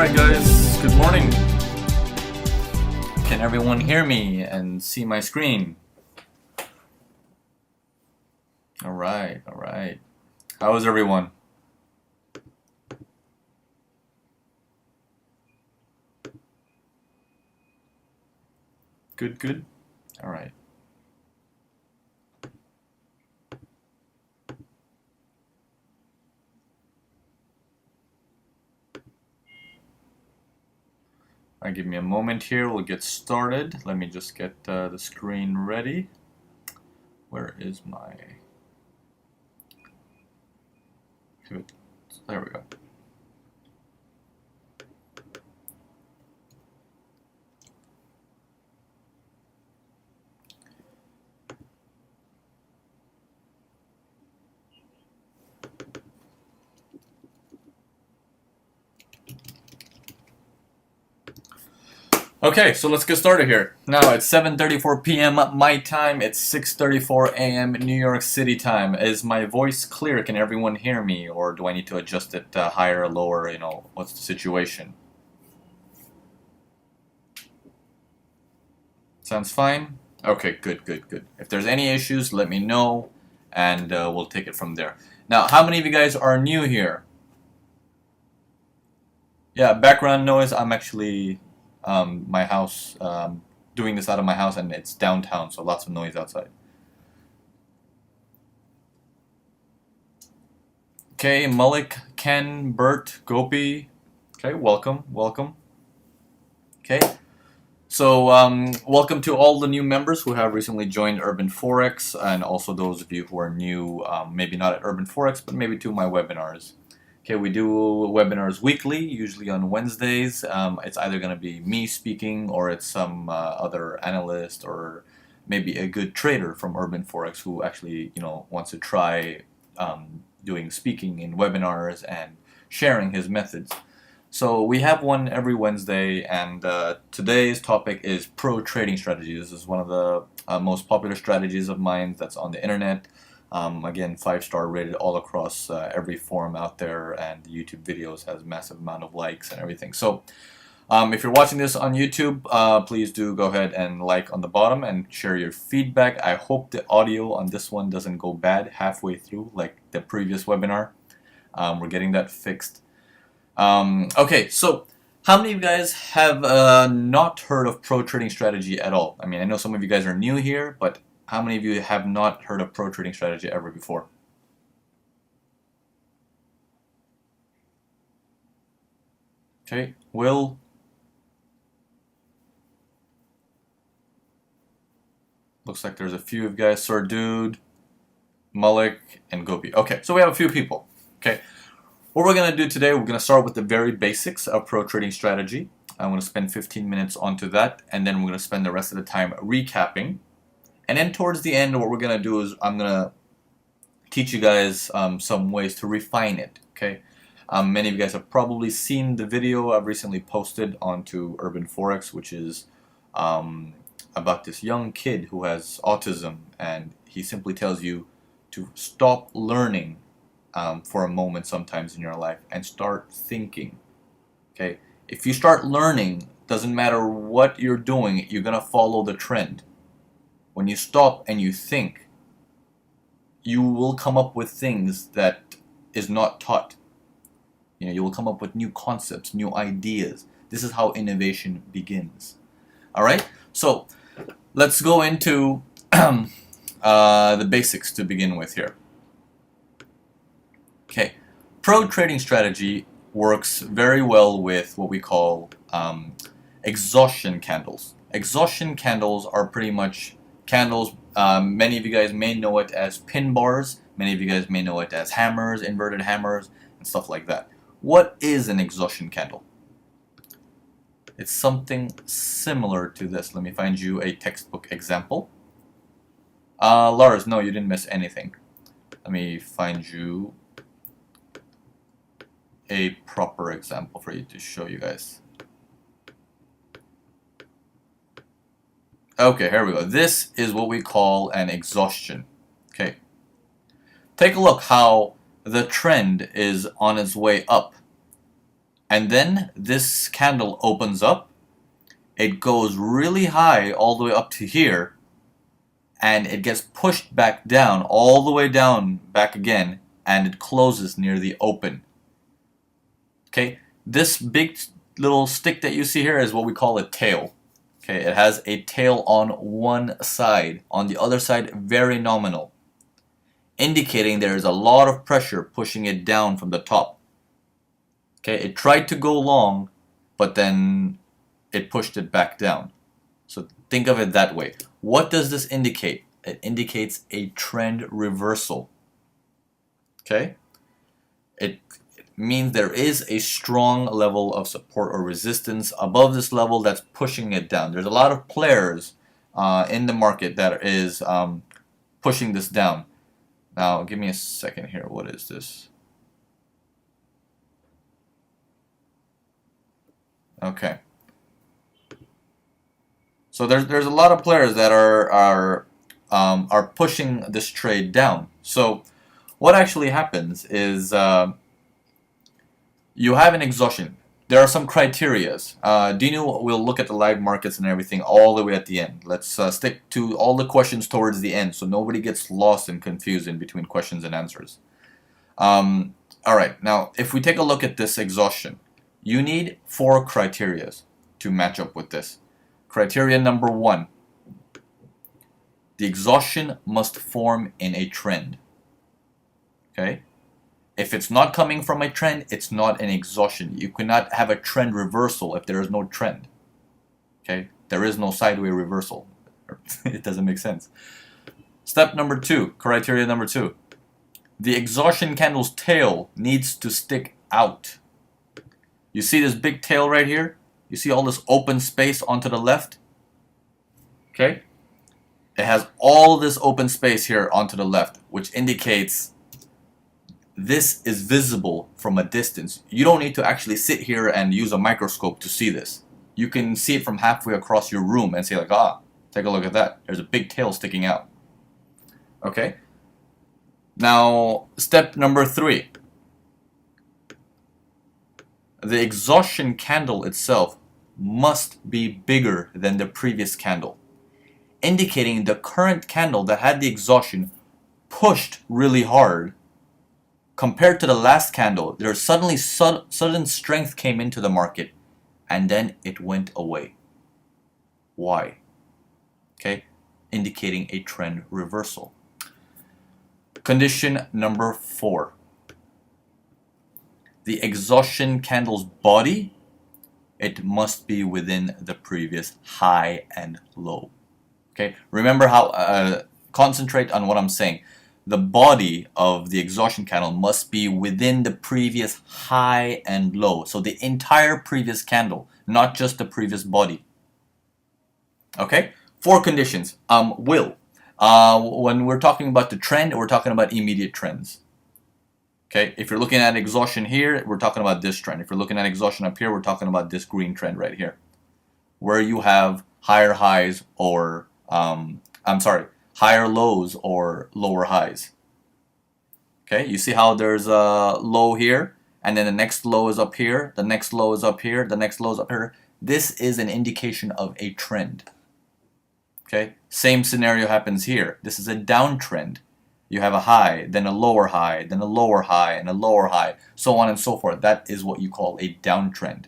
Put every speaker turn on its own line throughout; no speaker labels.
Alright guys, good morning. Can everyone hear me and see my screen? Alright. How is everyone? Good? Alright. Alright, give me a moment here, we'll get started. Let me just get the screen ready. Where is my... There we go. Okay, so let's get started here. Now it's 7:34 p.m. my time. It's 6:34 a.m. New York City time. Is my voice clear? Can everyone hear me, or do I need to adjust it higher or lower? You know, what's the situation? Sounds fine. Okay, good. If there's any issues, let me know, and we'll take it from there. Now, how many of you guys are new here? Yeah, background noise. I'm actually my house, doing this out of my house, and it's downtown, so lots of noise outside. Okay, Malik, Ken, Bert, Gopi. Okay, welcome. Okay, so welcome to all the new members who have recently joined Urban Forex, and also those of you who are new, maybe not at Urban Forex, but maybe to my webinars. Okay, we do webinars weekly, usually on Wednesdays. It's either going to be me speaking, or it's some other analyst, or maybe a good trader from Urban Forex who actually, wants to try doing speaking in webinars and sharing his methods. So we have one every Wednesday, and today's topic is pro trading strategy. This is one of the most popular strategies of mine that's on the internet. Again, 5-star rated all across every forum out there, and the YouTube videos has a massive amount of likes and everything. So if you're watching this on YouTube, please do go ahead and like on the bottom and share your feedback. I hope the audio on this one doesn't go bad halfway through like the previous webinar. We're getting that fixed. Okay, so how many of you guys have not heard of pro trading strategy at all? I mean, I know some of you guys are new here, but how many of you have not heard of pro trading strategy ever before? Okay, Will? Looks like there's a few of you guys. Sir Dude, Malik, and Gopi. Okay, so we have a few people. Okay, what we're going to do today, we're going to start with the very basics of pro trading strategy. I'm going to spend 15 minutes onto that, and then we're going to spend the rest of the time recapping. And then towards the end, what we're going to do is I'm going to teach you guys some ways to refine it, okay? Many of you guys have probably seen the video I've recently posted onto Urban Forex, which is about this young kid who has autism, and he simply tells you to stop learning for a moment sometimes in your life and start thinking, okay? If you start learning, doesn't matter what you're doing, you're going to follow the trend. When you stop and you think, you will come up with things that is not taught. You will come up with new concepts, new ideas. This is how innovation begins. All right? So let's go into the basics to begin with here. Okay, pro trading strategy works very well with what we call exhaustion candles. Exhaustion candles are pretty much candles. Many of you guys may know it as pin bars. Many of you guys may know it as hammers, inverted hammers, and stuff like that. What is an exhaustion candle? It's something similar to this. Let me find you a textbook example. Lars, no, you didn't miss anything. Let me find you a proper example for you to show you guys. Okay, here we go. This is what we call an exhaustion. Okay. Take a look how the trend is on its way up. And then this candle opens up. It goes really high all the way up to here, and it gets pushed back down, all the way down, back again, and it closes near the open. Okay, this big little stick that you see here is what we call a tail. Okay, it has a tail on one side. On the other side, very nominal, indicating there is a lot of pressure pushing it down from the top. Okay, it tried to go long, but then it pushed it back down. So think of it that way. What does this indicate? It indicates a trend reversal. Okay? It means there is a strong level of support or resistance above this level that's pushing it down. There's a lot of players in the market that is pushing this down. Now, give me a second here. What is this? Okay. So there's a lot of players that are pushing this trade down. So what actually happens is you have an exhaustion. There are some criterias. Dino will look at the live markets and everything all the way at the end. Let's stick to all the questions towards the end so nobody gets lost and confused in between questions and answers. Alright, now if we take a look at this exhaustion, you need 4 criterias to match up with this. Criteria number 1, the exhaustion must form in a trend. Okay? If it's not coming from a trend, it's not an exhaustion. You cannot have a trend reversal if there is no trend. Okay? There is no sideways reversal. It doesn't make sense. Step number 2, criteria number 2. The exhaustion candle's tail needs to stick out. You see this big tail right here? You see all this open space onto the left? Okay? It has all this open space here onto the left, which indicates this is visible from a distance. You don't need to actually sit here and use a microscope to see this. You can see it from halfway across your room and say like, take a look at that. There's a big tail sticking out. Okay? Now, step number 3. The exhaustion candle itself must be bigger than the previous candle, indicating the current candle that had the exhaustion pushed really hard. Compared to the last candle, there suddenly sudden strength came into the market, and then it went away. Why? Okay, indicating a trend reversal. Condition number 4. The exhaustion candle's body, it must be within the previous high and low. Okay, remember how, concentrate on what I'm saying. The body of the exhaustion candle must be within the previous high and low. So the entire previous candle, not just the previous body. Okay, 4 conditions. When we're talking about the trend, we're talking about immediate trends. Okay, if you're looking at exhaustion here, we're talking about this trend. If you're looking at exhaustion up here, we're talking about this green trend right here, where you have higher highs or, higher lows or lower highs. Okay, you see how there's a low here, and then the next low is up here, the next low is up here, the next low is up here. This is an indication of a trend. Okay, same scenario happens here. This is a downtrend. You have a high, then a lower high, then a lower high, and a lower high, so on and so forth. That is what you call a downtrend.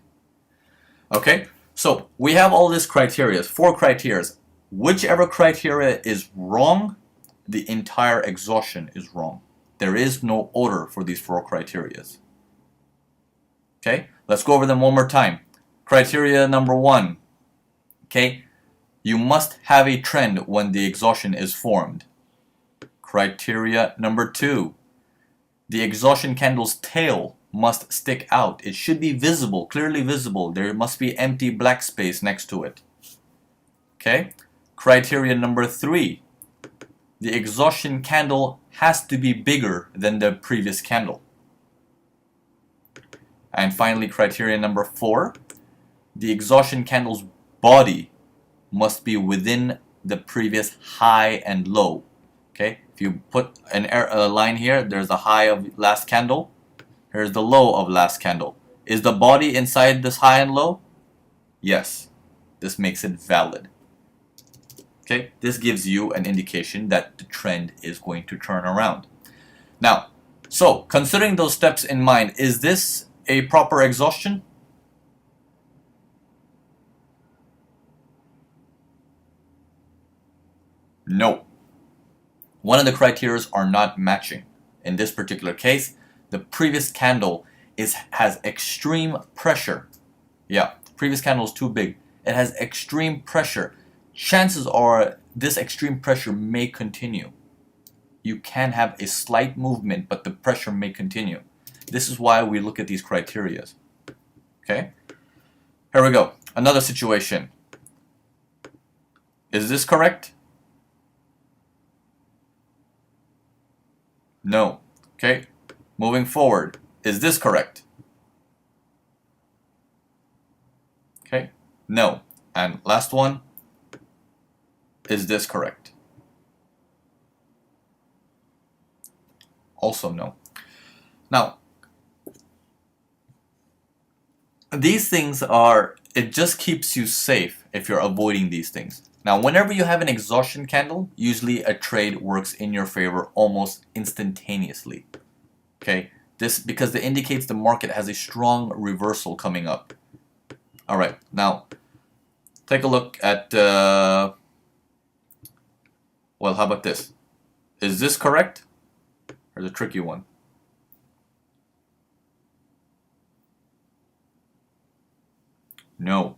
Okay, so we have all these criteria, 4 criteria. Whichever criteria is wrong, the entire exhaustion is wrong. There is no order for these 4 criteria. Okay, let's go over them one more time. Criteria number 1. Okay, you must have a trend when the exhaustion is formed. Criteria number 2. The exhaustion candle's tail must stick out. It should be visible, clearly visible. There must be empty black space next to it. Okay? Criteria number 3. The exhaustion candle has to be bigger than the previous candle. And finally, criteria number 4. The exhaustion candle's body must be within the previous high and low. Okay? If you put a line here, there's the high of last candle. Here's the low of last candle. Is the body inside this high and low? Yes. This makes it valid. Okay, this gives you an indication that the trend is going to turn around. Now, so considering those steps in mind, is this a proper exhaustion? No. One of the criteria are not matching. In this particular case, the previous candle has extreme pressure. Yeah, previous candle is too big. It has extreme pressure. Chances are this extreme pressure may continue. You can have a slight movement, but the pressure may continue. This is why we look at these criteria. Okay? Here we go. Another situation. Is this correct? No. Okay? Moving forward. Is this correct? Okay? No. And last one. Is this correct? Also no. Now, these things it just keeps you safe if you're avoiding these things. Now, whenever you have an exhaustion candle, usually a trade works in your favor almost instantaneously. Okay? This because it indicates the market has a strong reversal coming up. All right. Now, take a look at well, how about this? Is this correct? Or the tricky one? No.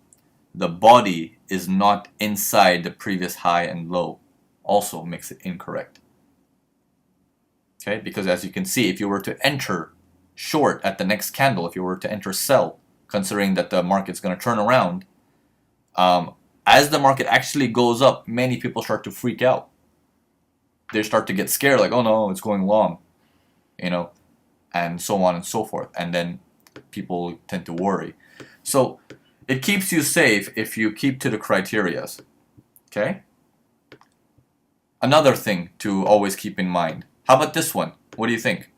The body is not inside the previous high and low. Also makes it incorrect. Okay, because as you can see, if you were to enter short at the next candle, if you were to enter sell, considering that the market's going to turn around, as the market actually goes up, many people start to freak out. They start to get scared, like, oh no, it's going long, you know, and so on and so forth. And then people tend to worry. So it keeps you safe if you keep to the criterias. Okay? Another thing to always keep in mind. How about this one? What do you think?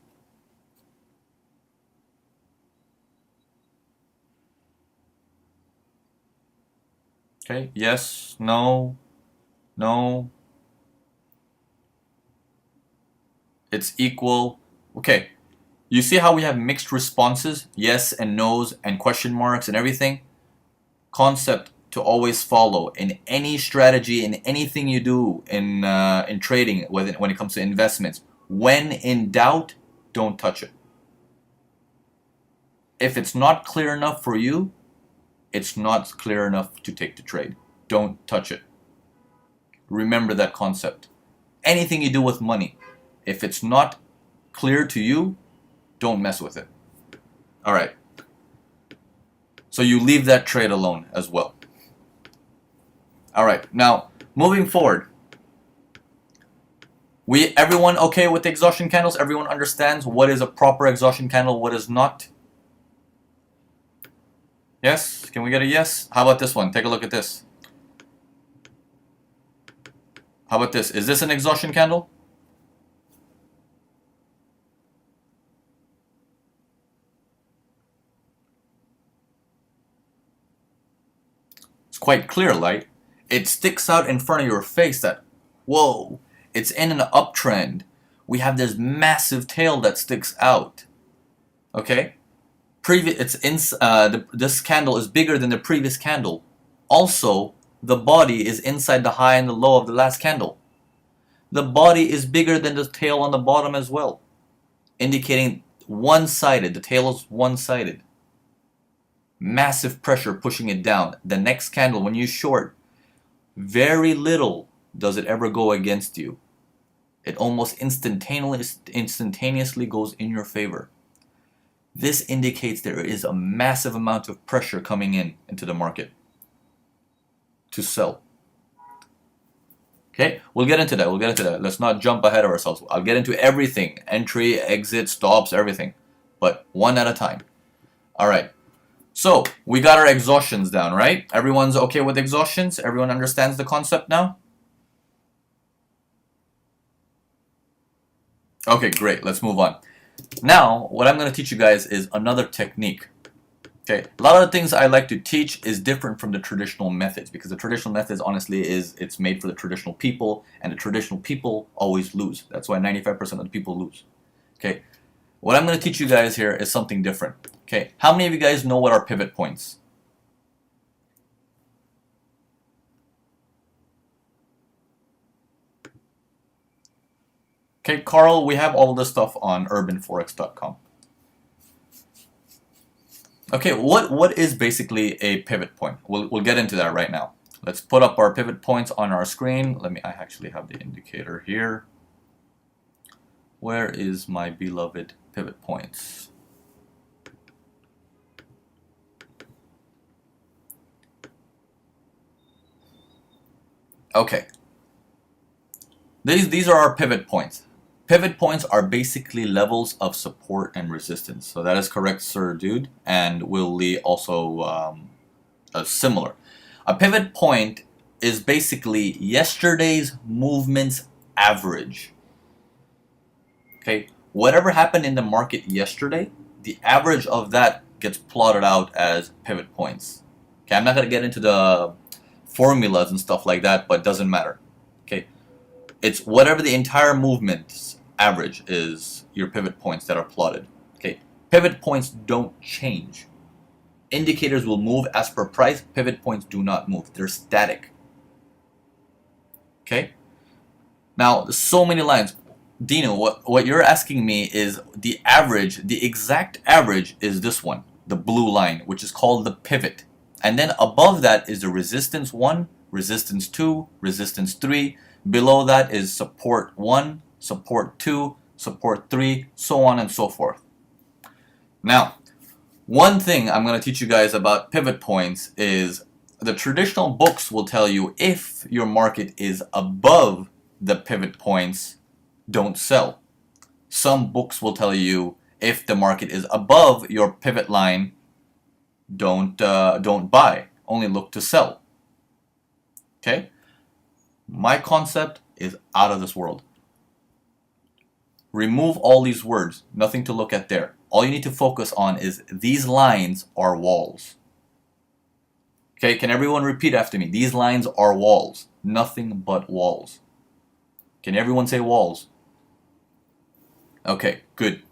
Okay, yes, no, no. It's equal. Okay, you see how we have mixed responses? Yes and no's and question marks and everything? Concept to always follow in any strategy, in anything you do in trading, when it comes to investments. When in doubt, don't touch it. If it's not clear enough for you, it's not clear enough to take the trade. Don't touch it. Remember that concept. Anything you do with money, if it's not clear to you, don't mess with it. All right. So you leave that trade alone as well. All right. Now, moving forward. Everyone okay with the exhaustion candles? Everyone understands what is a proper exhaustion candle, what is not? Yes? Can we get a yes? How about this one? Take a look at this. How about this? Is this an exhaustion candle? It's quite clear, right? It sticks out in front of your face that, whoa, it's in an uptrend. We have this massive tail that sticks out. Okay? This candle is bigger than the previous candle. Also, the body is inside the high and the low of the last candle. The body is bigger than the tail on the bottom as well, indicating one-sided. The tail is one-sided. Massive pressure pushing it down. The next candle, when you short, very little does it ever go against you. It almost instantaneously goes in your favor. This indicates there is a massive amount of pressure coming into the market to sell. Okay, we'll get into that. Let's not jump ahead of ourselves. I'll get into everything. Entry, exit, stops, everything. But one at a time. All right. So, we got our exhaustions down, right? Everyone's okay with exhaustions? Everyone understands the concept now? Okay, great. Let's move on. Now, what I'm going to teach you guys is another technique. Okay, a lot of the things I like to teach is different from the traditional methods, because the traditional methods, honestly, it's made for the traditional people, and the traditional people always lose. That's why 95% of the people lose. Okay, what I'm going to teach you guys here is something different. Okay, how many of you guys know what are pivot points? Okay, Carl, we have all this stuff on urbanforex.com. Okay, what is basically a pivot point? We'll get into that right now. Let's put up our pivot points on our screen. I actually have the indicator here. Where is my beloved pivot points? Okay. These are our pivot points. Pivot points are basically levels of support and resistance. So that is correct, sir, dude. And Willie also similar. A pivot point is basically yesterday's movement's average. Okay, whatever happened in the market yesterday, the average of that gets plotted out as pivot points. Okay, I'm not going to get into the formulas and stuff like that, but it doesn't matter. Okay, it's whatever the entire movement's average is your pivot points that are plotted. Okay, pivot points don't change. Indicators will move as per price. Pivot points do not move. They're static. Okay, now there's so many lines. Dino, what you're asking me is the average, the exact average is this one, the blue line, which is called the pivot. And then above that is the resistance 1, resistance 2, resistance 3. Below that is support 1, support 2, support 3, so on and so forth. Now, one thing I'm going to teach you guys about pivot points is the traditional books will tell you if your market is above the pivot points, don't sell. Some books will tell you if the market is above your pivot line, don't buy. Only look to sell. Okay? My concept is out of this world. Remove all these words. Nothing to look at there. All you need to focus on is these lines are walls. Okay, can everyone repeat after me? These lines are walls. Nothing but walls. Can everyone say walls? Okay, good.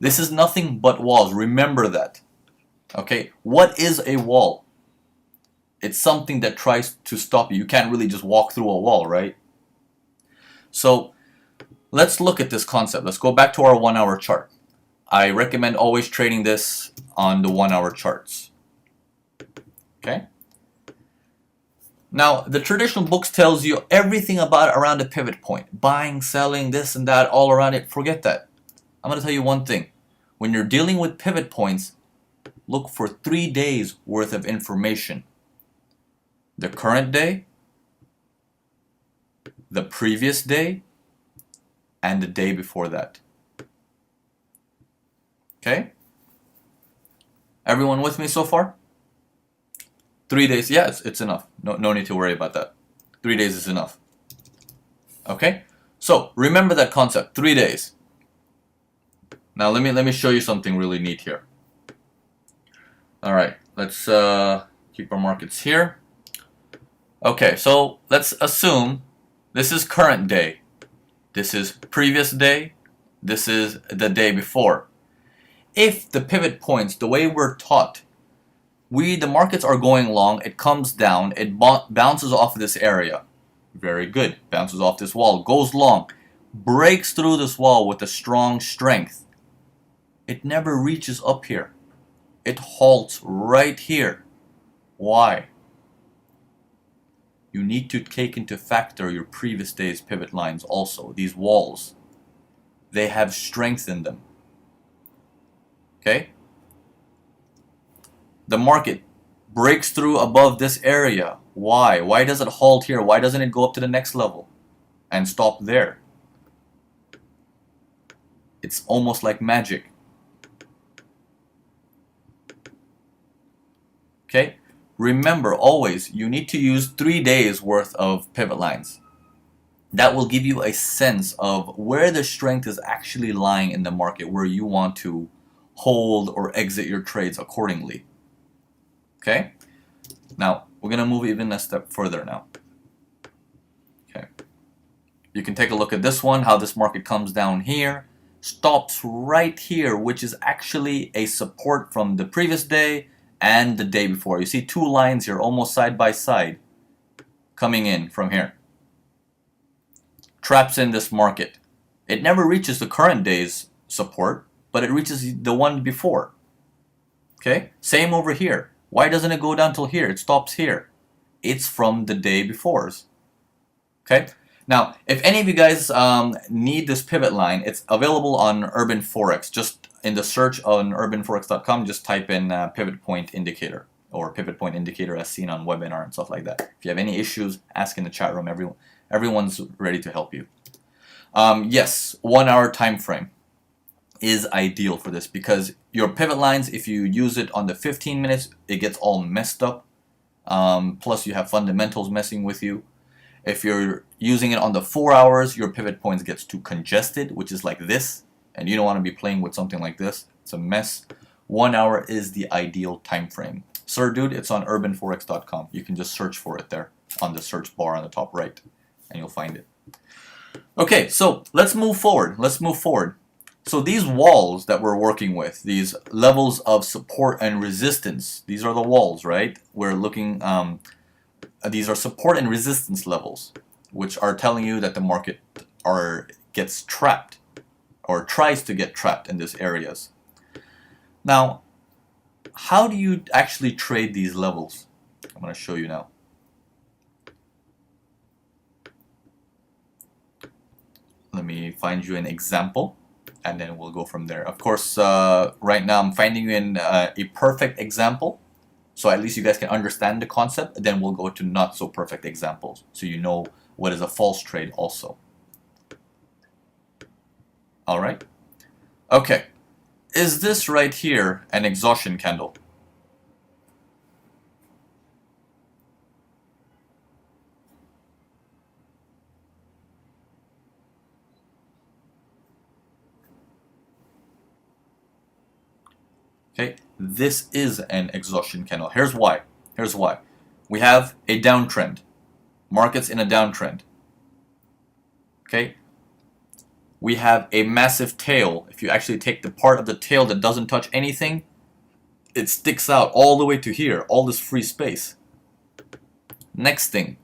This is nothing but walls. Remember that. Okay, what is a wall? It's something that tries to stop you. You can't really just walk through a wall, right? So let's look at this concept. Let's go back to our 1 hour chart. I recommend always trading this on the 1 hour charts. Okay? Now, the traditional books tells you everything about around the pivot point. Buying, selling, this and that, all around it. Forget that. I'm going to tell you one thing. When you're dealing with pivot points, look for 3 days worth of information. The current day, the previous day, and the day before that. Okay? Everyone with me so far? 3 days, yeah, it's enough. No need to worry about that. 3 days is enough. Okay? So, remember that concept, 3 days. Now let me show you something really neat here. Alright, let's keep our markets here. Okay, so let's assume this is current day. This is previous day. This is the day before. If the pivot points, the way we're taught, the markets are going long, it comes down, it bounces off this area. Very good. Bounces off this wall, goes long, breaks through this wall with a strong strength. It never reaches up here. It halts right here. Why? You need to take into factor your previous day's pivot lines also. These walls, they have strength in them. Okay? The market breaks through above this area. Why? Why does it halt here? Why doesn't it go up to the next level and stop there? It's almost like magic. Okay? Remember always, you need to use 3 days worth of pivot lines. That will give you a sense of where the strength is actually lying in the market, where you want to hold or exit your trades accordingly. Okay, now we're gonna move even a step further now. Okay, you can take a look at this one, how this market comes down here, stops right here, which is actually a support from the previous day and the day before. You see two lines here almost side by side coming in from here. Traps in this market. It never reaches the current day's support, but it reaches the one before. Okay, same over here. Why doesn't it go down till here? It stops here. It's from the day before's. Okay, now if any of you guys need this pivot line, it's available on Urban Forex. Just in the search on urbanforex.com, just type in pivot point indicator or pivot point indicator as seen on webinar and stuff like that. If you have any issues, ask in the chat room. Everyone's ready to help you. Yes, 1 hour time frame is ideal for this because your pivot lines, if you use it on the 15 minutes, it gets all messed up. Plus you have fundamentals messing with you. If you're using it on the 4 hours, your pivot points gets too congested, which is like this, and you don't want to be playing with something like this. It's a mess. 1 hour is the ideal time frame. Sir Dude, it's on urbanforex.com. You can just search for it there on the search bar on the top right, and you'll find it. Okay, so let's move forward. So these walls that we're working with, these levels of support and resistance, these are the walls, right? We're looking, these are support and resistance levels, which are telling you that the market gets trapped or tries to get trapped in these areas. Now, how do you actually trade these levels? I'm going to show you now. Let me find you an example, and then we'll go from there. Of course, right now I'm finding you in a perfect example, so at least you guys can understand the concept. Then we'll go to not so perfect examples, so you know what is a false trade also. All right. Okay. Is this right here an exhaustion candle? Okay, this is an exhaustion candle. Here's why. We have a downtrend. Market's in a downtrend. Okay. We have a massive tail. If you actually take the part of the tail that doesn't touch anything, it sticks out all the way to here, all this free space. Next thing,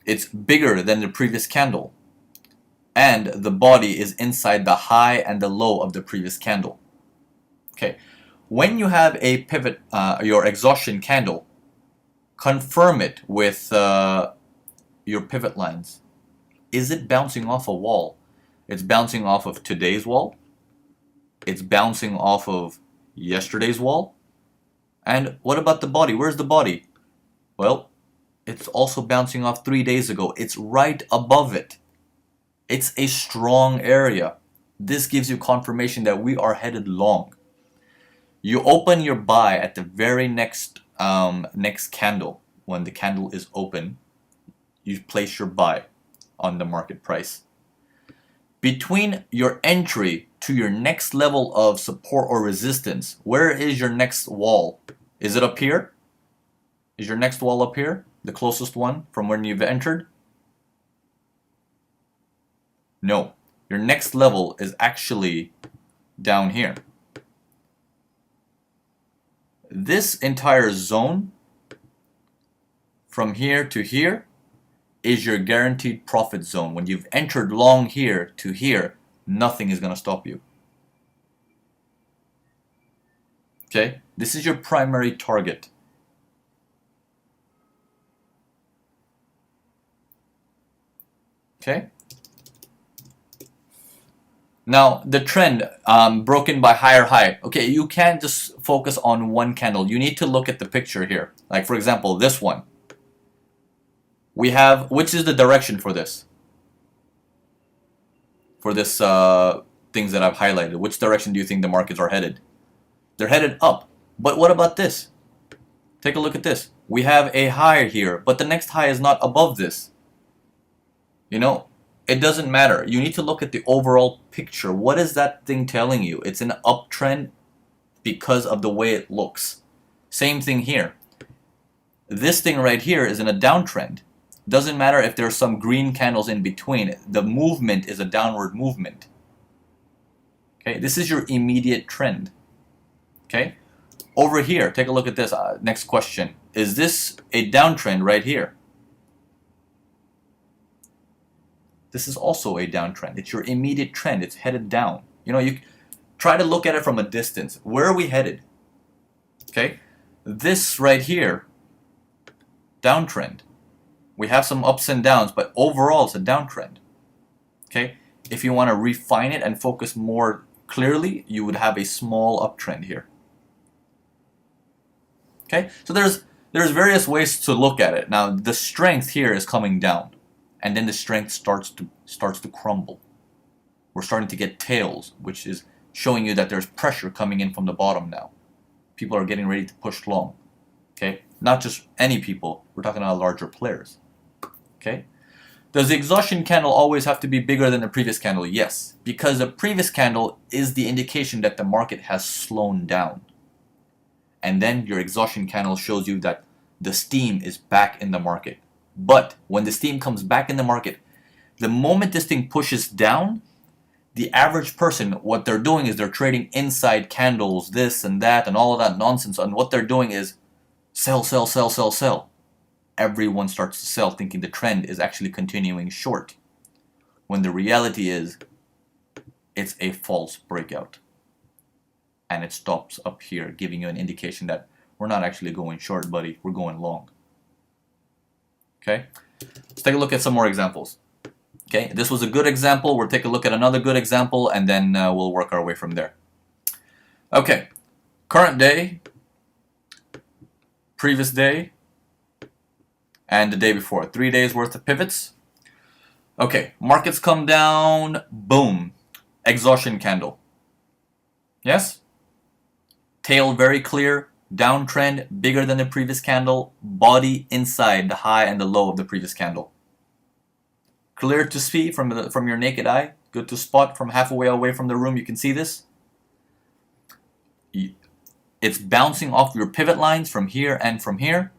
it's bigger than the previous candle, and the body is inside the high and the low of the previous candle. Okay, when you have a pivot, your exhaustion candle, confirm it with your pivot lines. Is it bouncing off a wall? It's bouncing off of today's wall. It's bouncing off of yesterday's wall. And what about the body? Where's the body? Well, it's also bouncing off 3 days ago. It's right above it. It's a strong area. This gives you confirmation that we are headed long. You open your buy at the very next candle. When the candle is open, you place your buy on the market price. Between your entry to your next level of support or resistance, where is your next wall? Is it up here? Is your next wall up here? The closest one from when you've entered? No. Your next level is actually down here. This entire zone from here to here is your guaranteed profit zone. When you've entered long here to here, nothing is going to stop you. Okay? This is your primary target. Okay? Now, the trend broken by higher high. Okay, you can't just focus on one candle. You need to look at the picture here. Like, for example, this one. We have, which is the direction for this? For this things that I've highlighted. Which direction do you think the markets are headed? They're headed up. But what about this? Take a look at this. We have a high here, but the next high is not above this. You know, it doesn't matter. You need to look at the overall picture. What is that thing telling you? It's an uptrend because of the way it looks. Same thing here. This thing right here is in a downtrend. Doesn't matter if there's some green candles in between. The movement is a downward movement. Okay, this is your immediate trend. Okay, over here, take a look at this. Next question. Is this a downtrend right here? This is also a downtrend. It's your immediate trend. It's headed down. You know, you try to look at it from a distance. Where are we headed? Okay, this right here, downtrend. We have some ups and downs, but overall it's a downtrend. Okay, if you want to refine it and focus more clearly, you would have a small uptrend here. Okay, so there's various ways to look at it. Now the strength here is coming down, and then the strength starts to crumble. We're starting to get tails, which is showing you that there's pressure coming in from the bottom now. People are getting ready to push long. Okay, not just any people. We're talking about larger players. Okay, does the exhaustion candle always have to be bigger than the previous candle? Yes, because the previous candle is the indication that the market has slowed down. And then your exhaustion candle shows you that the steam is back in the market. But when the steam comes back in the market, the moment this thing pushes down, the average person, what they're doing is they're trading inside candles, this and that, and all of that nonsense. And what they're doing is sell, sell, sell, sell, sell. Everyone starts to sell, thinking the trend is actually continuing short, when the reality is it's a false breakout. And it stops up here, giving you an indication that we're not actually going short, buddy. We're going long. Okay, let's take a look at some more examples. Okay, this was a good example. We'll take a look at another good example, and then we'll work our way from there. Okay, current day, previous day, and the day before. 3 days worth of pivots. Okay, markets come down, boom, exhaustion candle. Yes? Tail very clear, downtrend, bigger than the previous candle, body inside the high and the low of the previous candle. Clear to see from your naked eye, good to spot from halfway away from the room, you can see this. It's bouncing off your pivot lines from here and from here.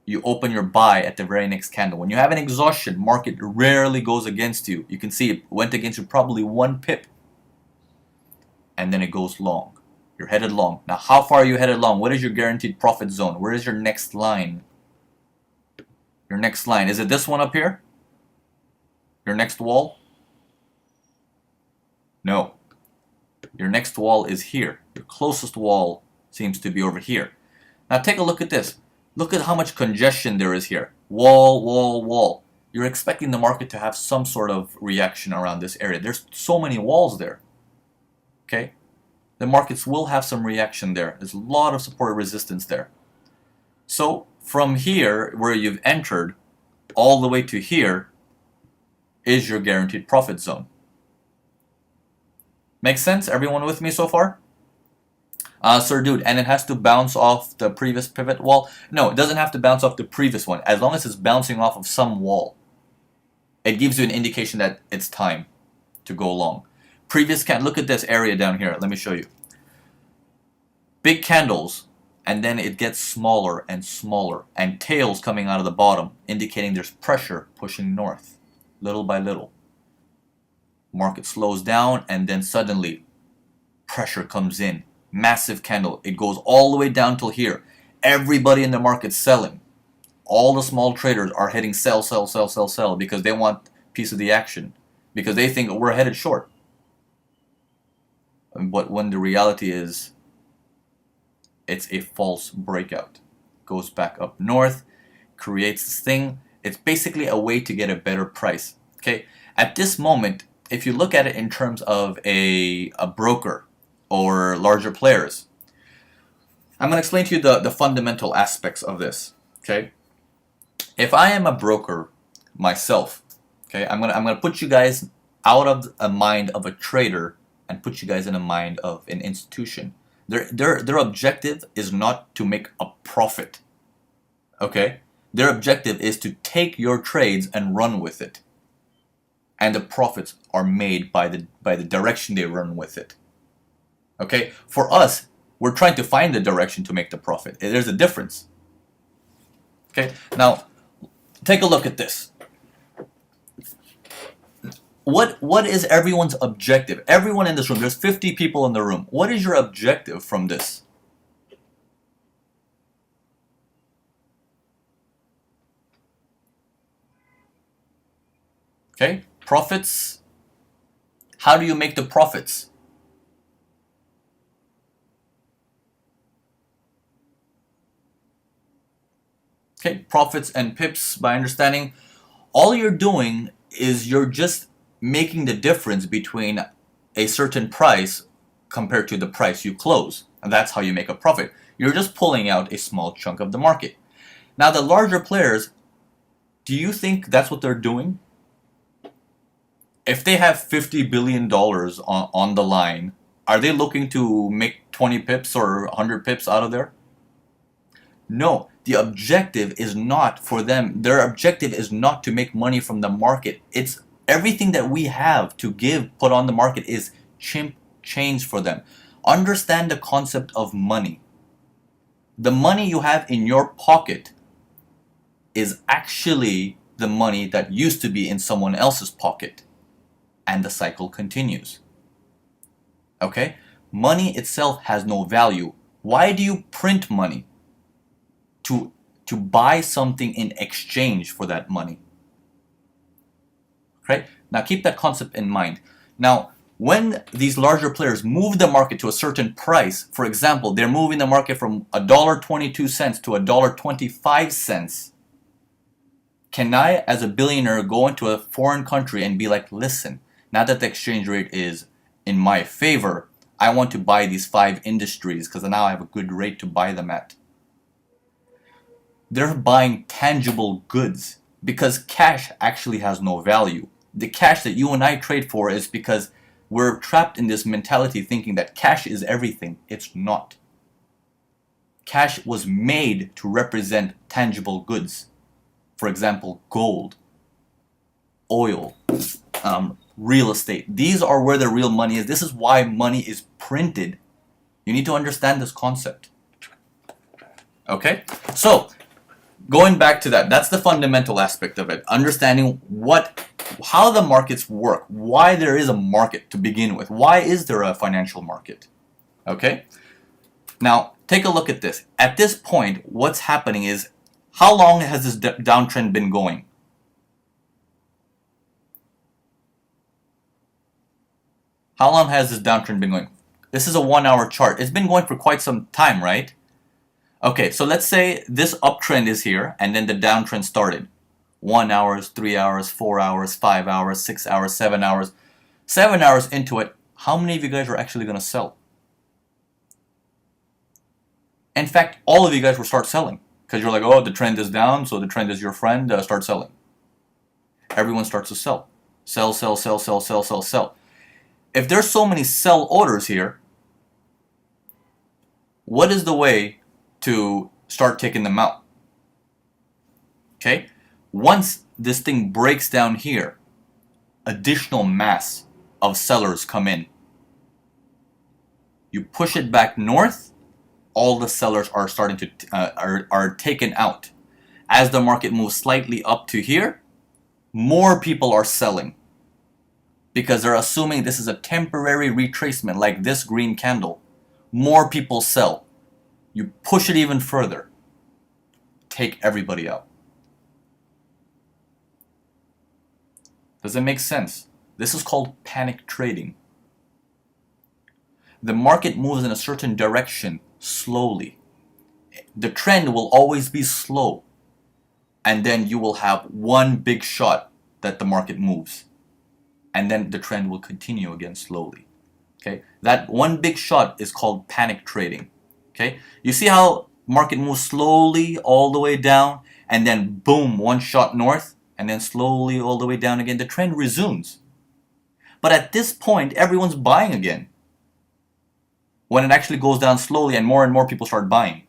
You open your buy at the very next candle. When you have an exhaustion, market rarely goes against you. You can see it went against you probably 1 pip. And then it goes long. You're headed long. Now, how far are you headed long? What is your guaranteed profit zone? Where is your next line? Your next line. Is it this one up here? Your next wall? No. Your next wall is here. Your closest wall seems to be over here. Now, take a look at this. Look at how much congestion there is here. Wall, wall, wall. You're expecting the market to have some sort of reaction around this area. There's so many walls there. Okay? The markets will have some reaction there. There's a lot of support resistance there. So from here, where you've entered, all the way to here is your guaranteed profit zone. Make sense? Everyone with me so far? Sir dude, and it has to bounce off the previous pivot wall? No, it doesn't have to bounce off the previous one. As long as it's bouncing off of some wall, it gives you an indication that it's time to go long. Previous candle, look at this area down here. Let me show you. Big candles, and then it gets smaller and smaller, and tails coming out of the bottom, indicating there's pressure pushing north, little by little. Market slows down, and then suddenly pressure comes in. Massive candle. It goes all the way down till here. Everybody in the market's selling. All the small traders are hitting sell, sell, sell, sell, sell, because they want a piece of the action, because they think we're headed short. But when the reality is, it's a false breakout. Goes back up north, creates this thing. It's basically a way to get a better price. Okay. At this moment, if you look at it in terms of a broker or larger players, I'm going to explain to you the fundamental aspects of this. Okay. If I am a broker myself, okay, I'm gonna put you guys out of a mind of a trader and put you guys in a mind of an institution. Their objective is not to make a profit. Okay? Their objective is to take your trades and run with it. And the profits are made by the direction they run with it. Okay? For us, We're trying to find the direction to make the profit. There's a difference. Okay, now take a look at this. What is everyone's objective? Everyone in this room, there's 50 people in the room. What is your objective from this? Okay, profits. How do you make the profits? Okay, profits and pips, by understanding, all you're doing is you're just making the difference between a certain price compared to the price you close. And that's how you make a profit. You're just pulling out a small chunk of the market. Now, the larger players, do you think that's what they're doing? If they have $50 billion on the line, are they looking to make 20 pips or 100 pips out of there? No, the objective is not for them. Their objective is not to make money from the market. It's everything that we have to put on the market is chimp change for them. Understand the concept of money. The money you have in your pocket is actually the money that used to be in someone else's pocket. And the cycle continues. Okay? Money itself has no value. Why do you print money? To buy something in exchange for that money. Okay? Now keep that concept in mind. Now, when these larger players move the market to a certain price, for example, they're moving the market from $1.22 to $1.25, can I, as a billionaire, go into a foreign country and be like, listen, now that the exchange rate is in my favor, I want to buy these 5 industries because now I have a good rate to buy them at. They're buying tangible goods because cash actually has no value. The cash that you and I trade for is because we're trapped in this mentality thinking that cash is everything. It's not. Cash was made to represent tangible goods. For example, gold, oil, real estate. These are where the real money is. This is why money is printed. You need to understand this concept. Okay? So, going back to that, that's the fundamental aspect of it. Understanding how the markets work, why there is a market to begin with. Why is there a financial market? Okay? Now, take a look at this. At this point, what's happening is, how long has this downtrend been going? How long has this downtrend been going? This is a 1-hour chart. It's been going for quite some time, right? Okay, so let's say this uptrend is here, and then the downtrend started. 1 hour, 3 hours, 4 hours, 5 hours, 6 hours, 7 hours. 7 hours into it, how many of you guys are actually going to sell? In fact, all of you guys will start selling. Because you're like, oh, the trend is down, so the trend is your friend, start selling. Everyone starts to sell. Sell, sell, sell, sell, sell, sell, sell. If there's so many sell orders here, what is the way to start taking them out? Okay? Once this thing breaks down here, additional mass of sellers come in. You push it back north, all the sellers are starting to are taken out. As the market moves slightly up to here, more people are selling because they're assuming this is a temporary retracement, like this green candle. More people sell. You push it even further, take everybody out. Does it make sense? This is called panic trading. The market moves in a certain direction slowly. The trend will always be slow. And then you will have one big shot that the market moves. And then the trend will continue again slowly. Okay? That one big shot is called panic trading. Okay? You see how market moves slowly all the way down, and then boom, one shot north, and then slowly all the way down again. The trend resumes. But at this point, everyone's buying again. When it actually goes down slowly and more people start buying,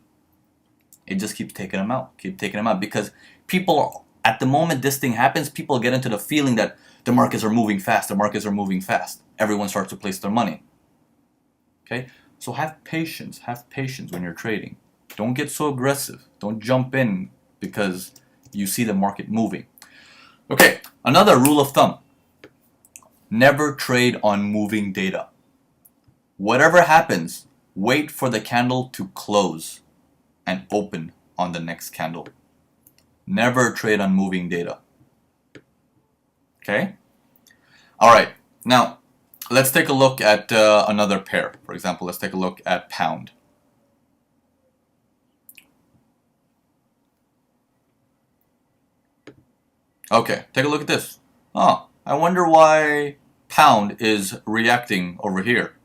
it just keeps taking them out, because people, at the moment this thing happens, people get into the feeling that the markets are moving fast, Everyone starts to place their money. Okay? So have patience when you're trading. Don't get so aggressive. Don't jump in because you see the market moving. Okay, another rule of thumb. Never trade on moving data. Whatever happens, wait for the candle to close and open on the next candle. Never trade on moving data. Okay? Alright, now let's take a look at another pair. For example, let's take a look at pound. Okay, take a look at this. Oh, I wonder why pound is reacting over here.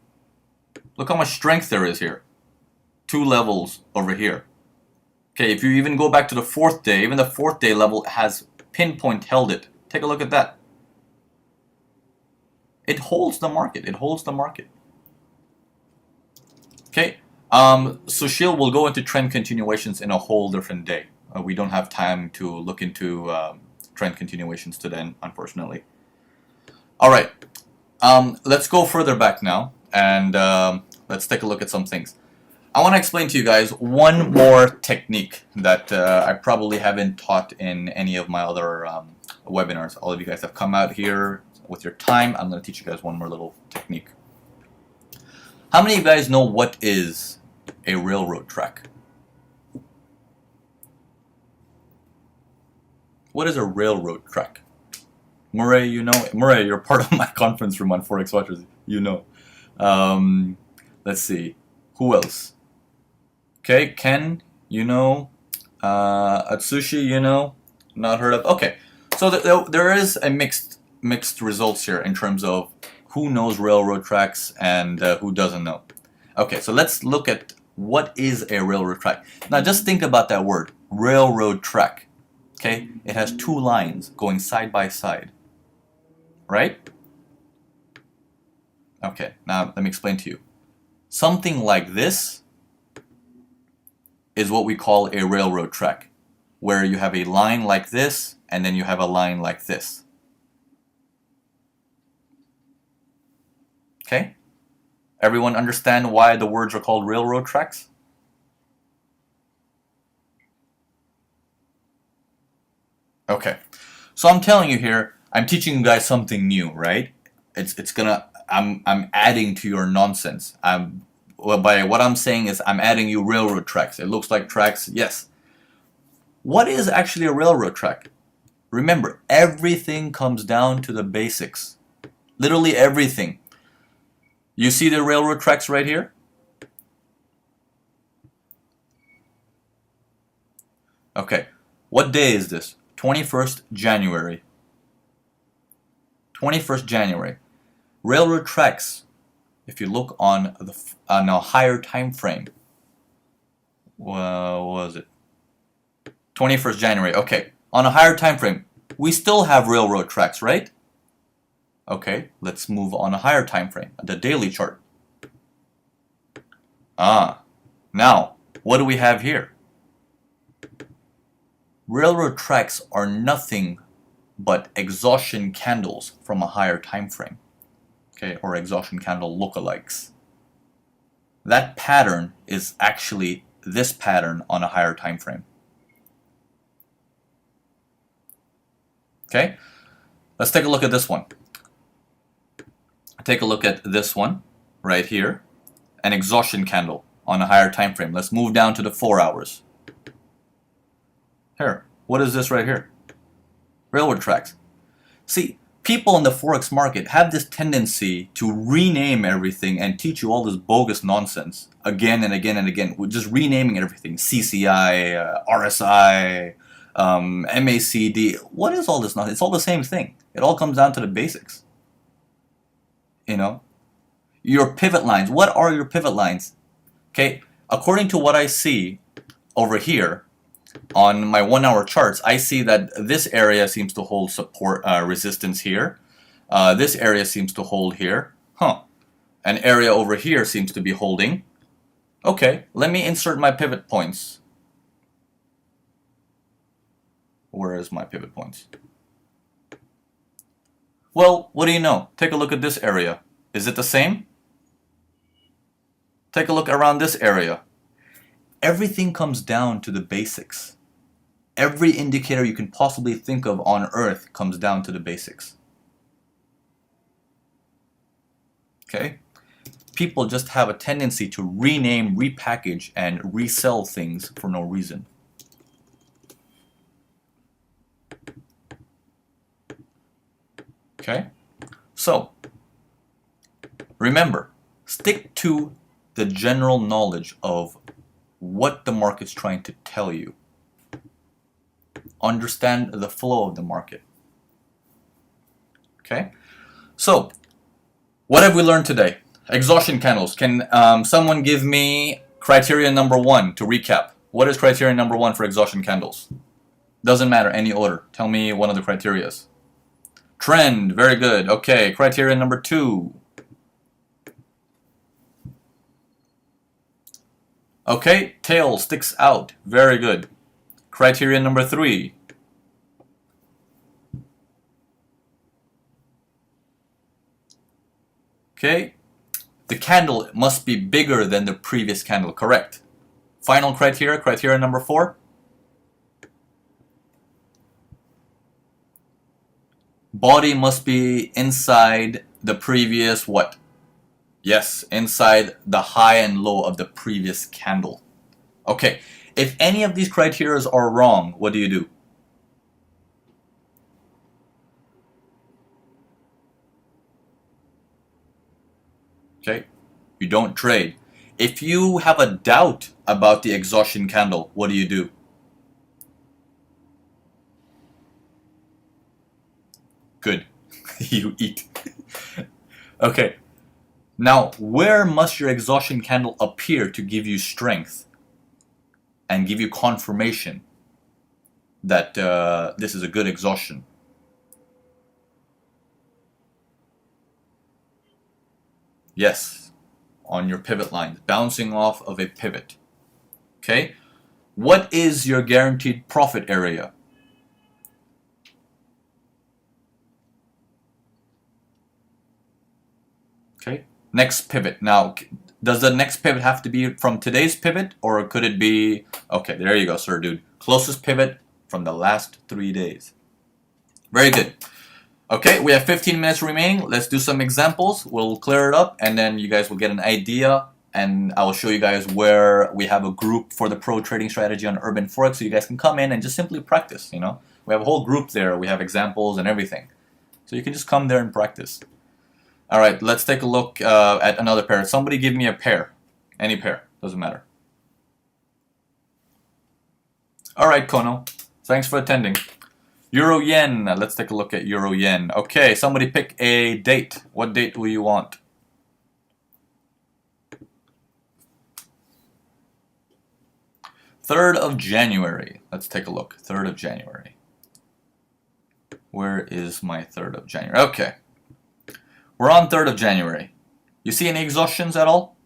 Look how much strength there is here. 2 levels over here. Okay, if you even go back to the 4th day, even the 4th day level has pinpoint held it. Take a look at that. It holds the market. It holds the market. Okay, Sushil will go into trend continuations in a whole different day. We don't have time to look into trend continuations today, unfortunately. Alright, let's go further back now and let's take a look at some things. I want to explain to you guys one more technique that I probably haven't taught in any of my other webinars. All of you guys have come out here with your time. I'm going to teach you guys one more little technique. How many of you guys know what is a railroad track? What is a railroad track? Murray, you know? Murray, you're part of my conference room on Forex Watchers. You know. Let's see. Who else? Okay, Ken, you know. Atsushi, you know. Not heard of. Okay, so there is a mixed results here in terms of who knows railroad tracks and who doesn't know. Okay, so let's look at what is a railroad track. Now just think about that word, railroad track. Okay, it has 2 lines going side by side, right? Okay, now let me explain to you. Something like this is what we call a railroad track, where you have a line like this and then you have a line like this. Okay? Everyone understand why the words are called railroad tracks? Okay. So I'm telling you here, I'm teaching you guys something new, right? I'm adding to your nonsense. By what I'm saying is I'm adding you railroad tracks. It looks like tracks, yes. What is actually a railroad track? Remember, everything comes down to the basics. Literally everything. You see the railroad tracks right here? Okay, what day is this? 21st January. 21st January. Railroad tracks, if you look on a higher time frame, what was it? 21st January. Okay, on a higher time frame, we still have railroad tracks, right? Okay, let's move on a higher time frame, the daily chart. Now, what do we have here? Railroad tracks are nothing but exhaustion candles from a higher time frame. Okay, or exhaustion candle lookalikes. That pattern is actually this pattern on a higher time frame. Okay, let's take a look at this one. Take a look at this one right here, an exhaustion candle on a higher time frame. Let's move down to the 4 hours. Here, what is this right here? Railroad tracks. See, people in the Forex market have this tendency to rename everything and teach you all this bogus nonsense again and again and again. We're just renaming everything. CCI, RSI, MACD. What is all this nonsense? It's all the same thing. It all comes down to the basics. You know, your pivot lines. What are your pivot lines? Okay, according to what I see over here on my 1 hour charts, I see that this area seems to hold support resistance here. This area seems to hold here. An area over here seems to be holding. Okay, let me insert my pivot points. Where is my pivot points? Well, what do you know? Take a look at this area. Is it the same? Take a look around this area. Everything comes down to the basics. Every indicator you can possibly think of on Earth comes down to the basics. Okay? People just have a tendency to rename, repackage, and resell things for no reason. Okay? So, remember, stick to the general knowledge of what the market's trying to tell you. Understand the flow of the market. Okay? So, what have we learned today? Exhaustion candles. Can someone give me criteria number 1 to recap? What is criteria number 1 for exhaustion candles? Doesn't matter, any order. Tell me one of the criterias. Trend, very good. Okay, criteria number 2. Okay, tail sticks out. Very good. Criteria number 3. Okay, the candle must be bigger than the previous candle, correct. Final criteria, criteria number 4. Body must be inside the previous what? Yes, inside the high and low of the previous candle. Okay, if any of these criteria are wrong, what do you do? Okay, you don't trade. If you have a doubt about the exhaustion candle, what do you do? Good, you eat. Okay, now where must your exhaustion candle appear to give you strength and give you confirmation that this is a good exhaustion? Yes, on your pivot lines, bouncing off of a pivot. Okay, what is your guaranteed profit area? Okay, next pivot. Now, does the next pivot have to be from today's pivot, or could it be, okay, there you go, sir, dude. Closest pivot from the last 3 days. Very good. Okay, we have 15 minutes remaining. Let's do some examples. We'll clear it up, and then you guys will get an idea, and I will show you guys where we have a group for the pro trading strategy on Urban Forex, so you guys can come in and just simply practice, you know. We have a whole group there. We have examples and everything. So you can just come there and practice. All right, let's take a look at another pair. Somebody give me a pair. Any pair, doesn't matter. All right, Kono, thanks for attending. Euro Yen, let's take a look at Euro Yen. Okay, somebody pick a date. What date will you want? Third of January. Let's take a look. 3rd of January. Where is my 3rd of January? Okay. We're on 3rd of January. You see any exhaustions at all?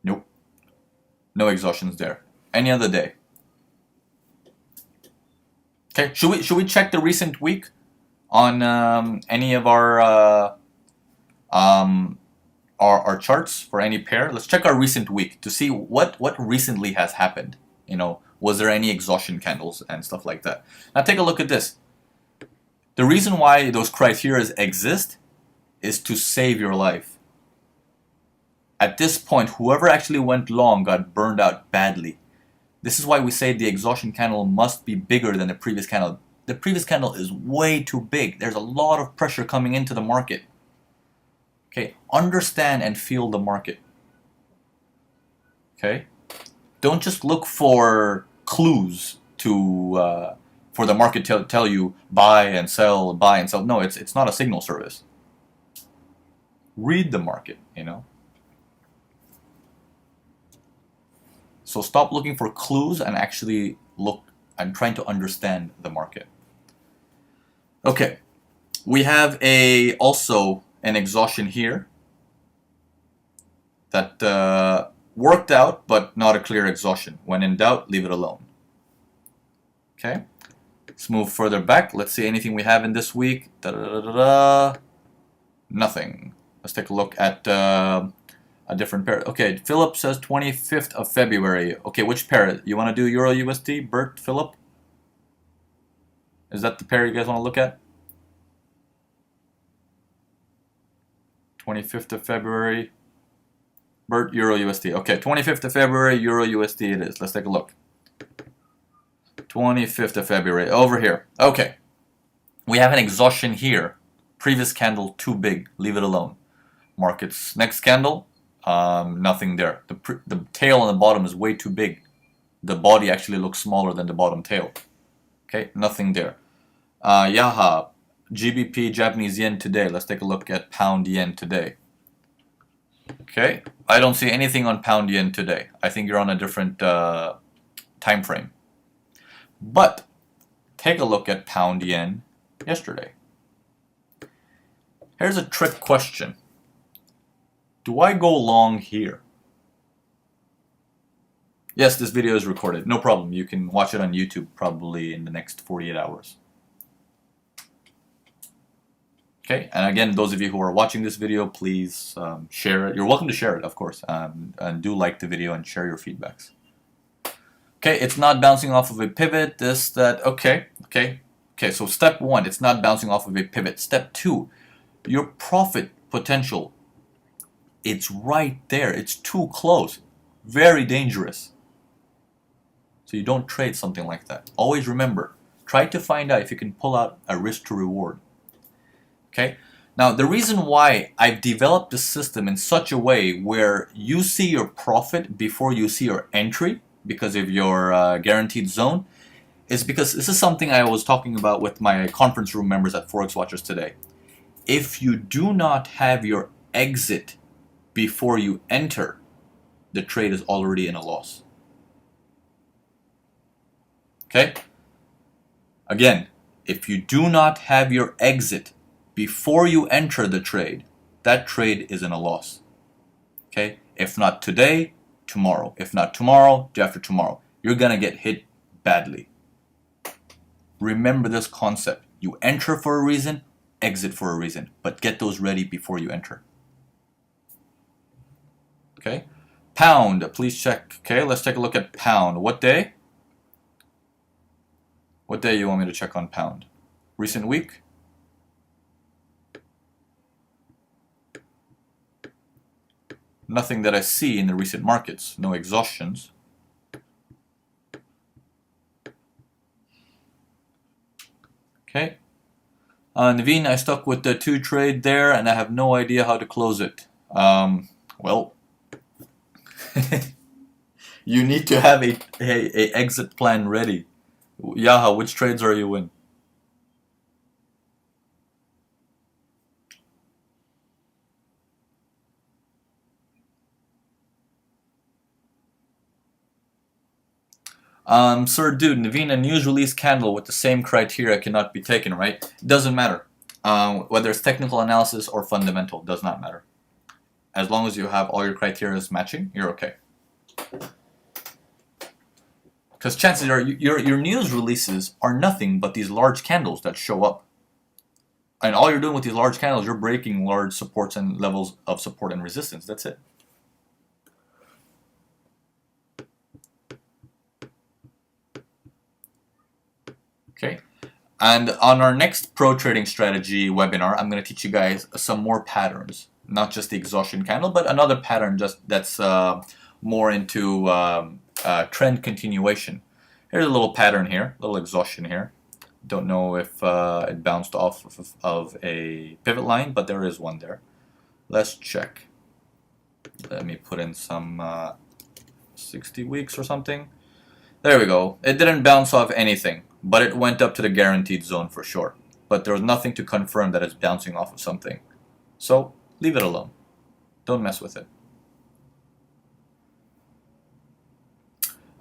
Nope. No exhaustions there. Any other day. Okay, should we check the recent week on any of our charts for any pair? Let's check our recent week to see what recently has happened. You know, was there any exhaustion candles and stuff like that? Now take a look at this. The reason why those criteria exist is to save your life. At this point, whoever actually went long got burned out badly. This is why we say the exhaustion candle must be bigger than the previous candle. The previous candle is way too big. There's a lot of pressure coming into the market. Okay, understand and feel the market. Okay, don't just look for clues to for the market to tell you buy and sell, buy and sell. No, it's not a signal service. Read the market, you know. So stop looking for clues and actually look and trying to understand the market. Okay, we have also an exhaustion here that worked out, but not a clear exhaustion. When in doubt, leave it alone. Okay, let's move further back. Let's see anything we have in this week. Nothing. Let's take a look at a different pair. Okay, Philip says 25th of February. Okay, which pair? You want to do Euro USD, Bert, Philip? Is that the pair you guys want to look at? 25th of February. Bert, Euro USD. Okay, 25th of February, Euro USD it is. Let's take a look. 25th of February, over here. Okay, we have an exhaustion here. Previous candle too big, leave it alone. Markets next candle, nothing there. The tail on the bottom is way too big. The body actually looks smaller than the bottom tail. Okay, nothing there. Yaha, GBP, Japanese yen today. Let's take a look at pound yen today. Okay, I don't see anything on pound yen today. I think you're on a different time frame. But take a look at pound yen yesterday. Here's a trick question. Do I go long here? Yes, this video is recorded. No problem. You can watch it on YouTube probably in the next 48 hours. Okay, and again, those of you who are watching this video, please share it. You're welcome to share it, of course, and do like the video and share your feedbacks. Okay, it's not bouncing off of a pivot, this, that, okay, so step 1, it's not bouncing off of a pivot. Step 2, your profit potential, it's right there, it's too close, very dangerous. So you don't trade something like that. Always remember, try to find out if you can pull out a risk to reward. Okay, now the reason why I've developed the system in such a way where you see your profit before you see your entry, because of your guaranteed zone, is because this is something I was talking about with my conference room members at Forex Watchers today. If you do not have your exit before you enter, the trade is already in a loss. Okay? Again, if you do not have your exit before you enter the trade, that trade is in a loss. Okay? If not today, tomorrow. If not tomorrow, day after tomorrow. You're going to get hit badly. Remember this concept. You enter for a reason, exit for a reason. But get those ready before you enter. Okay? Pound, please check. Okay, let's take a look at pound. What day? What day you want me to check on pound? Recent week? Nothing that I see in the recent markets. No exhaustions. Okay. Naveen, I stuck with the 2 trade there and I have no idea how to close it. Well, you need to have a exit plan ready. Yaha, which trades are you in? Sir, dude, Naveen, a news release candle with the same criteria cannot be taken, right? Doesn't matter. Whether it's technical analysis or fundamental, does not matter. As long as you have all your criteria matching, you're okay. Because chances are your news releases are nothing but these large candles that show up. And all you're doing with these large candles, you're breaking large supports and levels of support and resistance. That's it. Okay, and on our next pro trading strategy webinar, I'm going to teach you guys some more patterns, not just the exhaustion candle, but another pattern just that's more into trend continuation. Here's a little pattern here, a little exhaustion here. Don't know if it bounced off of a pivot line, but there is one there. Let's check. Let me put in some 60 weeks or something. There we go. It didn't bounce off anything, but it went up to the guaranteed zone for sure. But there's nothing to confirm that it's bouncing off of something. So leave it alone. Don't mess with it.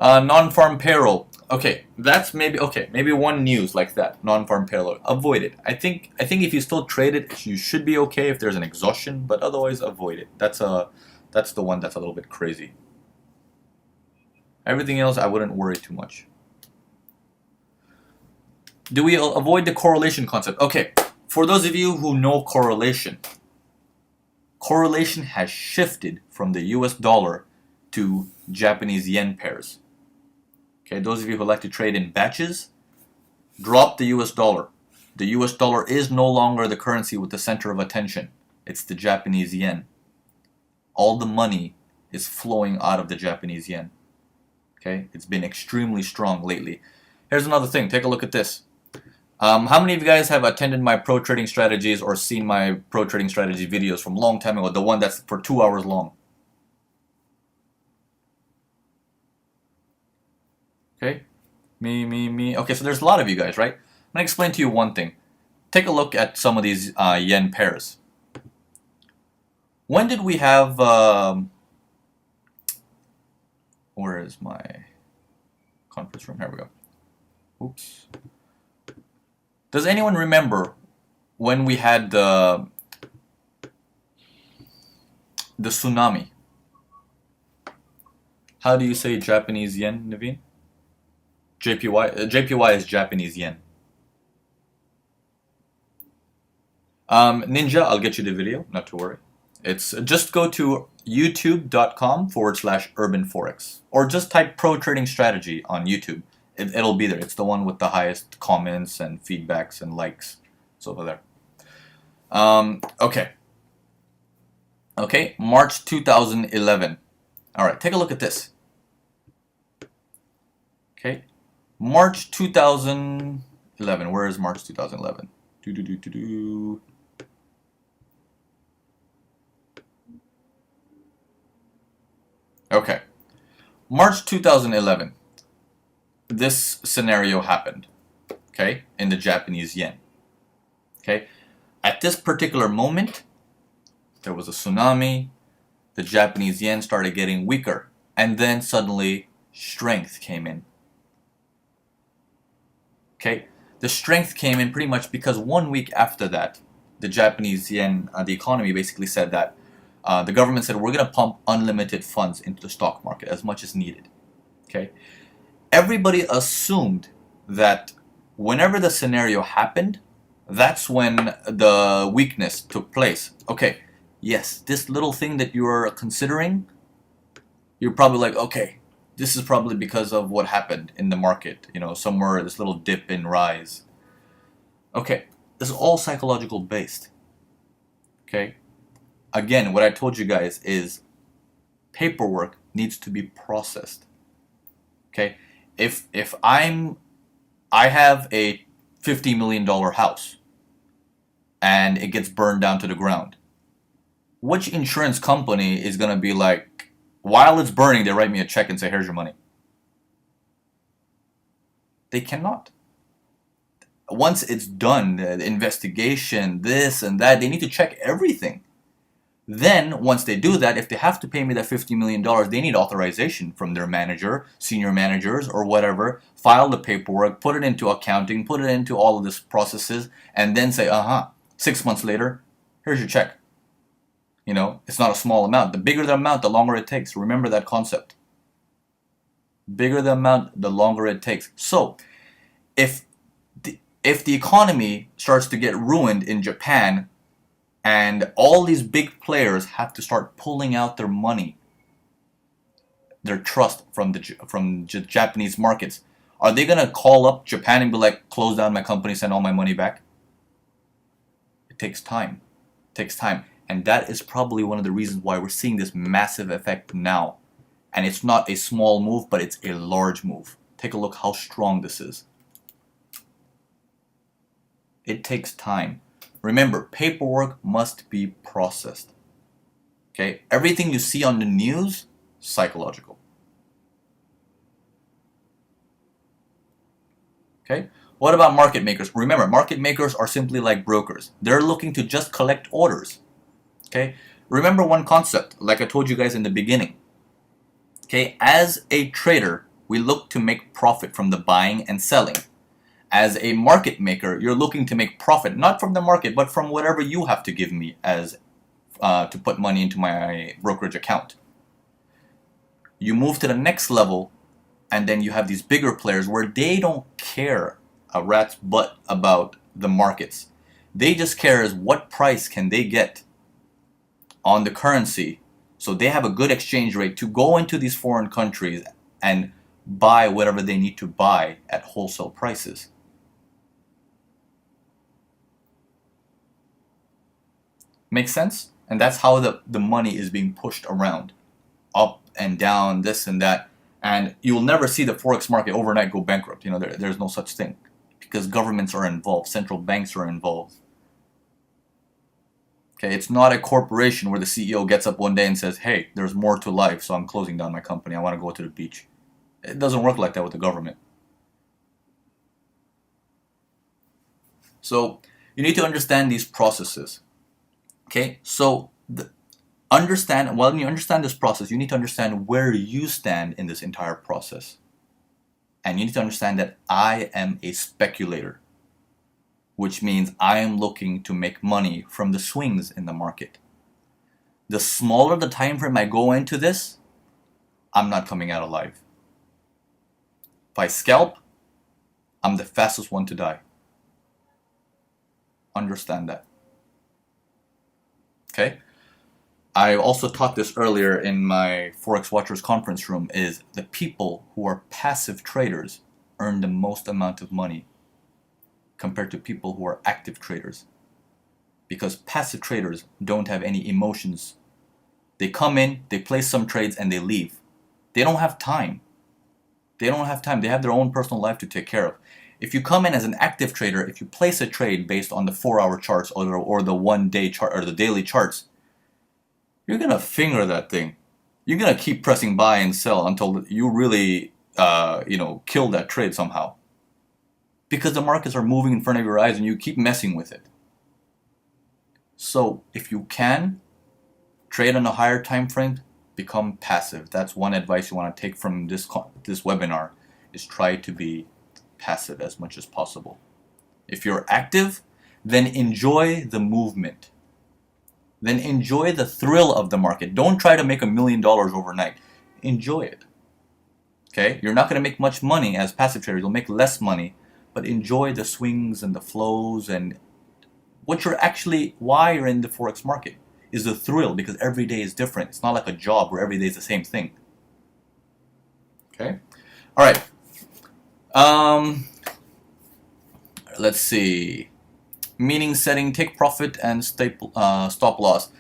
Non-farm payroll. Okay, that's maybe one news like that. Non-farm payroll. Avoid it. I think if you still trade it, you should be okay if there's an exhaustion, but otherwise avoid it. That's the one that's a little bit crazy. Everything else, I wouldn't worry too much. Do we avoid the correlation concept? Okay, for those of you who know correlation, correlation has shifted from the US dollar to Japanese yen pairs. Okay, those of you who like to trade in batches, drop the US dollar. The US dollar is no longer the currency with the center of attention. It's the Japanese yen. All the money is flowing out of the Japanese yen. Okay, it's been extremely strong lately. Here's another thing. Take a look at this. How many of you guys have attended my pro trading strategies or seen my pro trading strategy videos from a long time ago? The one that's for 2 hours long. Okay, me. Okay, so there's a lot of you guys, right? I'm gonna explain to you one thing. Take a look at some of these yen pairs. When did we have? Where is my conference room? Here we go. Oops. Does anyone remember when we had the tsunami? How do you say Japanese yen, Naveen? JPY is Japanese yen. Ninja, I'll get you the video, not to worry. It's just go to youtube.com/urban forex or just type pro trading strategy on YouTube. It'll be there. It's the one with the highest comments and feedbacks and likes. It's over there. Okay, March 2011. All right, take a look at this. Okay, March 2011. Where is March 2011? Okay, March 2011. This scenario happened, okay, in the Japanese yen. Okay, at this particular moment, there was a tsunami, the Japanese yen started getting weaker, and then suddenly strength came in. Okay, the strength came in pretty much because 1 week after that, the Japanese yen, the economy basically said that the government said we're going to pump unlimited funds into the stock market as much as needed. Okay. Everybody assumed that whenever the scenario happened, that's when the weakness took place. Okay, yes, this little thing that you're considering, you're probably like, okay, this is probably because of what happened in the market, you know, somewhere this little dip in rise. Okay, this is all psychological based. Okay, again, what I told you guys is paperwork needs to be processed. Okay. If I have a $50 million house and it gets burned down to the ground, which insurance company is going to be like, while it's burning, they write me a check and say, here's your money? They cannot. Once it's done, the investigation, this and that, they need to check everything. Then, once they do that, if they have to pay me that $50 million, they need authorization from their manager, senior managers, or whatever, file the paperwork, put it into accounting, put it into all of these processes, and then say, 6 months later, here's your check. You know, it's not a small amount. The bigger the amount, the longer it takes. Remember that concept. Bigger the amount, the longer it takes. So, if the economy starts to get ruined in Japan, and all these big players have to start pulling out their money, their trust from the Japanese markets, are they going to call up Japan and be like, close down my company, send all my money back? It takes time. It takes time. And that is probably one of the reasons why we're seeing this massive effect now. And it's not a small move, but it's a large move. Take a look how strong this is. It takes time. Remember, paperwork must be processed. Okay? Everything you see on the news, psychological. Okay? What about market makers? Remember, market makers are simply like brokers. They're looking to just collect orders. Okay? Remember one concept, like I told you guys in the beginning. Okay? As a trader, we look to make profit from the buying and selling. As a market maker, you're looking to make profit, not from the market, but from whatever you have to give me as to put money into my brokerage account. You move to the next level, and then you have these bigger players where they don't care a rat's butt about the markets. They just care as what price can they get on the currency, so they have a good exchange rate to go into these foreign countries and buy whatever they need to buy at wholesale prices. Makes sense? And that's how the money is being pushed around, up and down, this and that. And you'll never see the Forex market overnight go bankrupt. There's no such thing, because governments are involved, central banks are involved. Okay, it's not a corporation where the CEO gets up one day and says, hey, there's more to life, so I'm closing down my company. I want to go to the beach. It doesn't work like that with the government. So you need to understand these processes. Okay, so when you understand this process, you need to understand where you stand in this entire process. And you need to understand that I am a speculator, which means I am looking to make money from the swings in the market. The smaller the time frame I go into this, I'm not coming out alive. If I scalp, I'm the fastest one to die. Understand that. Okay? I also taught this earlier in my Forex Watchers conference room, is the people who are passive traders earn the most amount of money compared to people who are active traders. Because passive traders don't have any emotions. They come in, they place some trades, and they leave. They don't have time. They have their own personal life to take care of. If you come in as an active trader, if you place a trade based on the 4-hour charts or the 1-day chart or the daily charts, you're going to finger that thing. You're going to keep pressing buy and sell until you really kill that trade somehow. Because the markets are moving in front of your eyes and you keep messing with it. So if you can trade on a higher time frame, become passive. That's one advice you want to take from this webinar, is try to be passive as much as possible. If you're active, then enjoy the movement. Then enjoy the thrill of the market. Don't try to make $1 million overnight. Enjoy it. Okay? You're not going to make much money as passive traders. You'll make less money, but enjoy the swings and the flows, and why you're in the Forex market is the thrill, because every day is different. It's not like a job where every day is the same thing. Okay? All right. Let's see. Meaning setting, take profit and stop loss.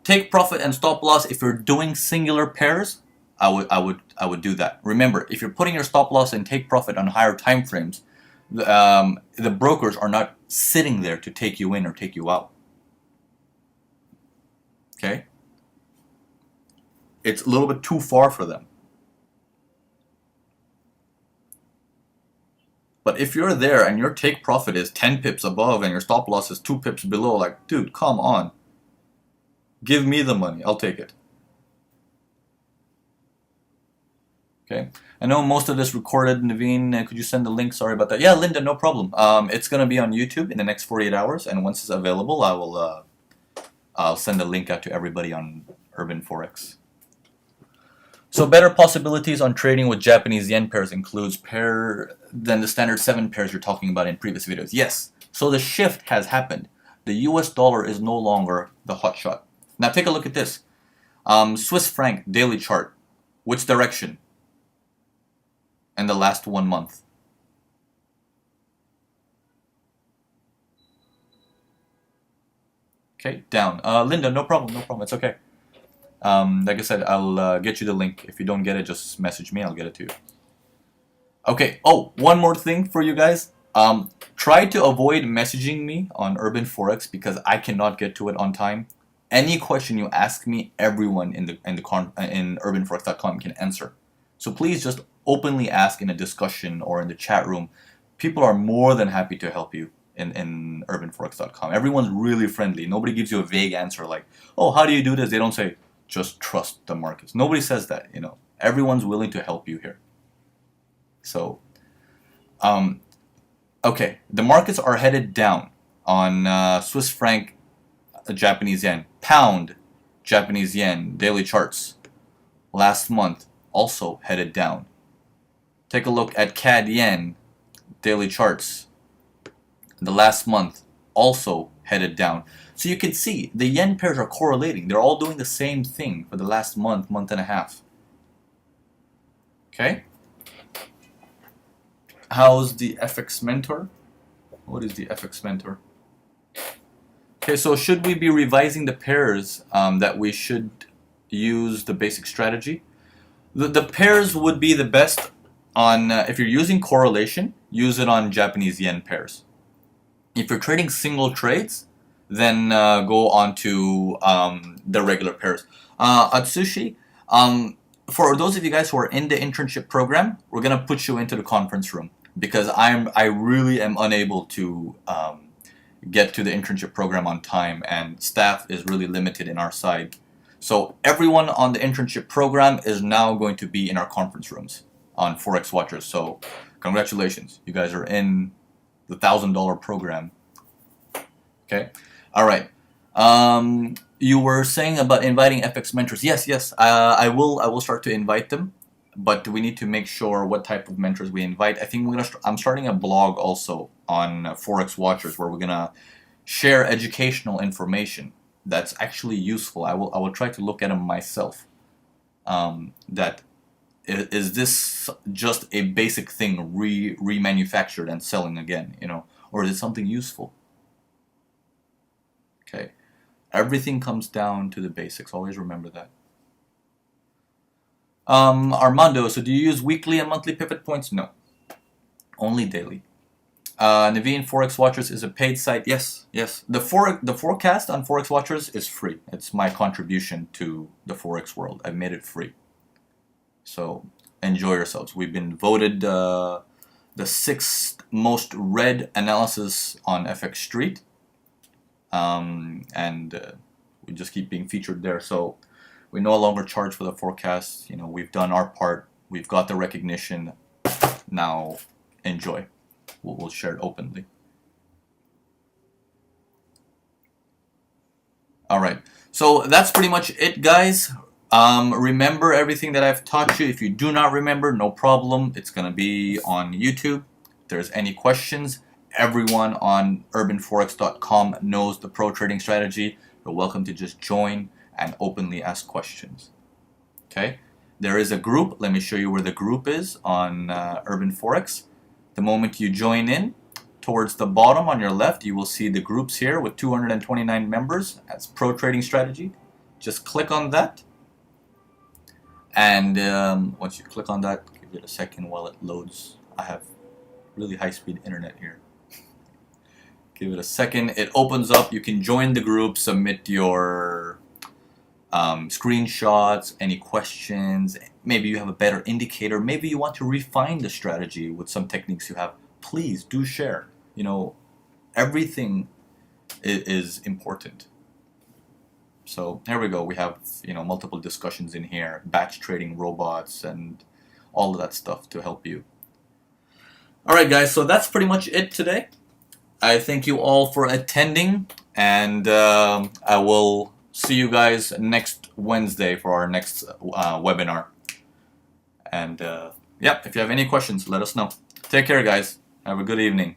Take profit and stop loss. If you're doing singular pairs, I would do that. Remember, if you're putting your stop loss and take profit on higher time frames, the brokers are not sitting there to take you in or take you out. Okay? It's a little bit too far for them. But if you're there and your take profit is 10 pips above and your stop loss is 2 pips below, like, dude, come on. Give me the money. I'll take it. Okay. I know most of this recorded. Naveen, could you send the link? Sorry about that. Yeah, Linda, no problem. It's going to be on YouTube in the next 48 hours. And once it's available, I'll send a link out to everybody on Urban Forex. So better possibilities on trading with Japanese yen pairs includes than the standard 7 pairs you're talking about in previous videos. Yes. So the shift has happened. The US dollar is no longer the hot shot. Now take a look at this. Swiss franc daily chart. Which direction? In the last 1 month. Okay, down. Linda, no problem. It's okay. Like I said, I'll get you the link. If you don't get it, just message me. I'll get it to you. Okay. Oh, one more thing for you guys. Try to avoid messaging me on Urban Forex because I cannot get to it on time. Any question you ask me, everyone in urbanforex.com can answer. So please just openly ask in a discussion or in the chat room. People are more than happy to help you in urbanforex.com. Everyone's really friendly. Nobody gives you a vague answer like, oh, how do you do this? They don't say, just trust the markets. Nobody says that, Everyone's willing to help you here. So, okay, the markets are headed down on Swiss franc, Japanese yen, pound, Japanese yen, daily charts. Last month, also headed down. Take a look at CAD yen, daily charts. The last month, also headed down. So you can see the yen pairs are correlating. They're all doing the same thing for the last month, month and a half. Okay? How's the FX Mentor? What is the FX Mentor? Okay, so should we be revising the pairs that we should use the basic strategy? The pairs would be the best on, if you're using correlation, use it on Japanese yen pairs. If you're trading single trades, then go on to the regular pairs. Atsushi, for those of you guys who are in the internship program, we're gonna put you into the conference room because I really am unable to get to the internship program on time, and staff is really limited in our side. So everyone on the internship program is now going to be in our conference rooms on Forex Watchers. So congratulations, you guys are in the $1,000 program. Okay, all right. You were saying about inviting FX mentors. Yes. I will start to invite them, but we need to make sure what type of mentors we invite. I think I'm starting a blog also on Forex Watchers where we're gonna share educational information that's actually useful. I will try to look at them myself. That is this just a basic thing remanufactured and selling again, you know, or is it something useful? Okay, everything comes down to the basics. Always remember that. Armando, so do you use weekly and monthly pivot points? No, only daily. Naveen, Forex Watchers is a paid site. Yes. The forecast on Forex Watchers is free. It's my contribution to the Forex world. I've made it free. So enjoy yourselves. We've been voted the 6th most read analysis on FX Street. We just keep being featured there. So we no longer charge for the forecast. You know, we've done our part. We've got the recognition. Now enjoy. We'll share it openly. All right, so that's pretty much it, guys. Remember everything that I've taught you. If you do not remember, no problem. It's gonna be on YouTube. If there's any questions, everyone on urbanforex.com knows the pro trading strategy. You're welcome to just join and openly ask questions. Okay, there is a group. Let me show you where the group is on Urban Forex. The moment you join in, towards the bottom on your left, you will see the groups here with 229 members. That's Pro Trading Strategy. Just click on that. And once you click on that, give it a second while it loads. I have really high-speed internet here. Give it a second. It opens up. You can join the group, submit your screenshots, any questions. Maybe you have a better indicator. Maybe you want to refine the strategy with some techniques you have. Please do share. You know, everything is important. So here we go. We have, you know, multiple discussions in here, batch trading robots and all of that stuff to help you. All right, guys. So that's pretty much it today. I thank you all for attending, and I will see you guys next Wednesday for our next webinar. And yeah, if you have any questions, let us know. Take care, guys. Have a good evening.